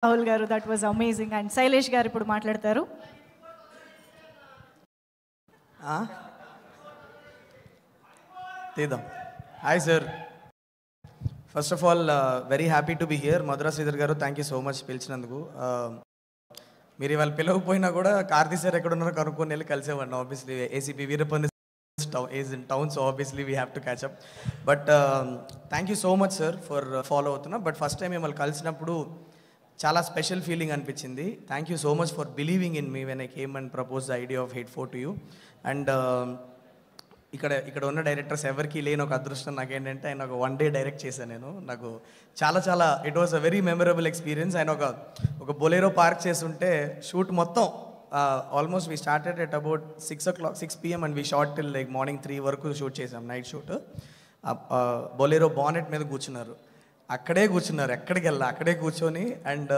రాహుల్ గారు, that was amazing. And Shailesh గారు ఇప్పుడు మాట్లాడతారు. తీద్దాం. Hi sir, first of all very happy to be here. Madhura Sridhar గారు, థ్యాంక్ యూ సో మచ్ పిలిచినందుకు. మీరు ఇవాళ పిలవకపోయినా కూడా కార్తీ సార్ ఎక్కడ ఉన్నారో కనుక్కొని వెళ్ళి కలిసేవాడిని. Obviously ACP Veerappan is in town, so obviously we have to catch up. But thank you so much sir for follow అవుతున్నా. బట్ ఫస్ట్ టైం మిమ్మల్ని కలిసినప్పుడు చాలా స్పెషల్ ఫీలింగ్ అనిపించింది. Thank you so much for believing in me when I came and propose the idea of hit 4 to you. And ఇక్కడ ఉన్న directors ఎవరికి లేని ఒక అదృష్టం నాకేంటంటే ఆయన ఒక 1 డే డైరెక్ట్ చేశాను నేను. నాకు చాలా it was a very memorable experience. ఆయన ఒక బొలేరో పార్క్ చేస్తుంటే షూట్ మొత్తం almost we started at about 6 PM and we short till like morning 3 వరకు షూట్ చేసాం, నైట్ షూట్. బొలేరో బానెట్ మీద కూర్చున్నారు, ఎక్కడికి వెళ్ళా అక్కడే కూర్చొని. And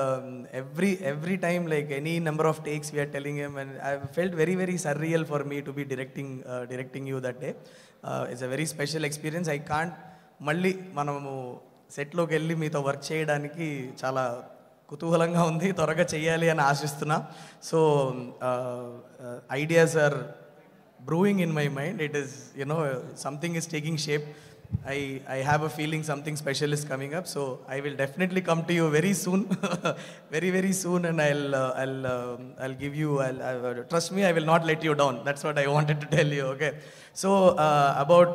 every time like any number of takes we are telling him and I felt very surreal for me to be directing you that day. It's a very special experience. I can't మళ్ళీ మనము సెట్లోకి వెళ్ళి మీతో work చేయడానికి చాలా కుతూహలంగా ఉంది, త్వరగా చేయాలి అని ఆశిస్తున్నా. So ideas are brewing in my mind. It is something is taking shape. I have a feeling something special is coming up, so I will definitely come to you very soon. very soon, and I'll give you, trust me, I will not let you down. That's what I wanted to tell you. Okay, so about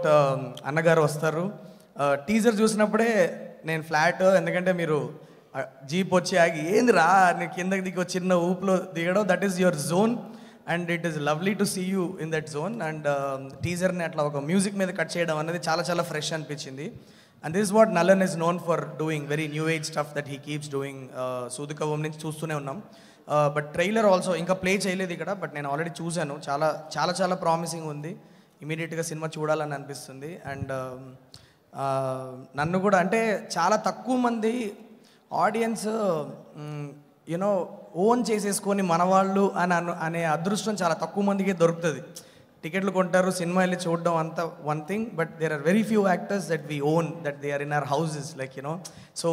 అన్నగారు వస్తారు. Teaser చూసినప్పుడే నేను flat, ఎందుకంటే మీరు jeep వచ్చి ఆగి ఏందిరా కిందకి దిగి చిన్న ఊపులో దిగడం, that is your zone. And it is lovely to see you in that zone. And టీజర్ని అట్లా ఒక మ్యూజిక్ మీద కట్ చేయడం అనేది చాలా ఫ్రెష్ అనిపించింది. And this what Nalan is known for doing, very new age stuff that he keeps doing. సూదుకవం నుంచి చూస్తూనే ఉన్నాం. బట్ ట్రైలర్ ఆల్సో ఇంకా ప్లే చేయలేదు ఇక్కడ, బట్ నేను ఆల్రెడీ చూశాను. చాలా ప్రామిసింగ్ ఉంది. ఇమీడియట్గా సినిమా చూడాలని అనిపిస్తుంది. అండ్ నన్ను కూడా, అంటే చాలా తక్కువ మంది ఆడియన్స్ ఓన్ చేసేసుకొని మనవాళ్ళు అనే అదృష్టం చాలా తక్కువ మందికి దొరుకుతుంది. టికెట్లు కొంటారు, సినిమా వెళ్ళి చూడడం అంతా one thing, but there are very few actors that we own, that they are in our houses, like so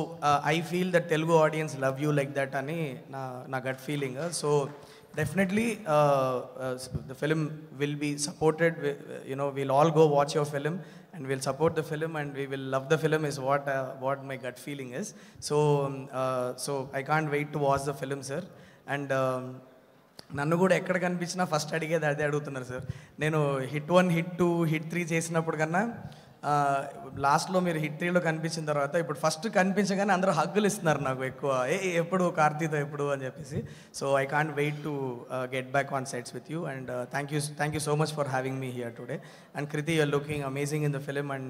I feel that Telugu audience love you like that అని నా gut feeling. So definitely the film will be supported. We'll all go watch your film and we'll support the film and we will love the film is what my gut feeling is. So I can't wait to watch the film sir. And నన్ను కూడా ఎక్కడ కనిపించినా first అడిగేది అదే అడుగుతున్నారు sir. నేను hit 1, hit 2, hit 3 చేసినప్పుడు కన్నా లాస్ట్లో మీరు హిట్ 3లో కనిపించిన తర్వాత ఇప్పుడు ఫస్ట్ కనిపించగానే అందరూ హగ్గులు ఇస్తున్నారు నాకు ఎక్కువ, ఎప్పుడు కార్తీతో ఎప్పుడు అని చెప్పేసి. So I can't wait to get back on sets with you. And thank you so much for having me here today. And Kriti, your looking amazing in the film and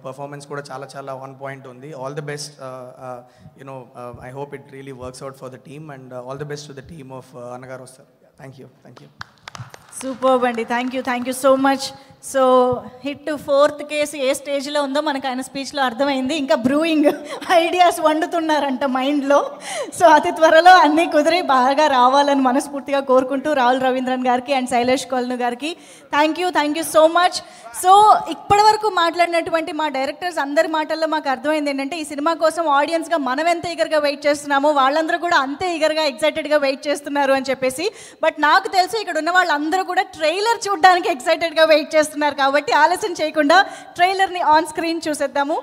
performance కూడా చాలా ఆన్ పాయింట్ ఉంది. All the best. I hope it really works out for the team and all the best to the team of Annagaru Vastaru. Thank you. Super అండి, thank you so much. So hit 4th case ఏ స్టేజ్లో ఉందో మనకు ఆయన స్పీచ్లో అర్థమైంది. ఇంకా brewing ideas వండుతున్నారంట మైండ్లో. So అతి త్వరలో అన్నీ కుదిరి బాగా రావాలని మనస్ఫూర్తిగా కోరుకుంటూ రాహుల్ రవీంద్రన్ గారికి అండ్ శైలేష్ కొల్ను గారికి thank you so much. So ఇప్పటి వరకు మాట్లాడినటువంటి మా డైరెక్టర్స్ అందరి మాటల్లో మాకు అర్థమైంది ఏంటంటే, ఈ సినిమా కోసం ఆడియన్స్గా మనం ఎంత ఈగర్గా వెయిట్ చేస్తున్నామో వాళ్ళందరూ కూడా అంతే ఈగర్గా ఎక్సైటెడ్గా వెయిట్ చేస్తున్నారు అని చెప్పేసి. బట్ నాకు తెలిసి ఇక్కడ ఉన్న వాళ్ళందరూ కూడా ట్రైలర్ చూడడానికి ఎక్సైటెడ్గా వెయిట్ చేస్తున్నారు. కాబట్టి ఆలస్యం చేయకుండా ట్రైలర్ని ఆన్ స్క్రీన్ చూసేద్దాము.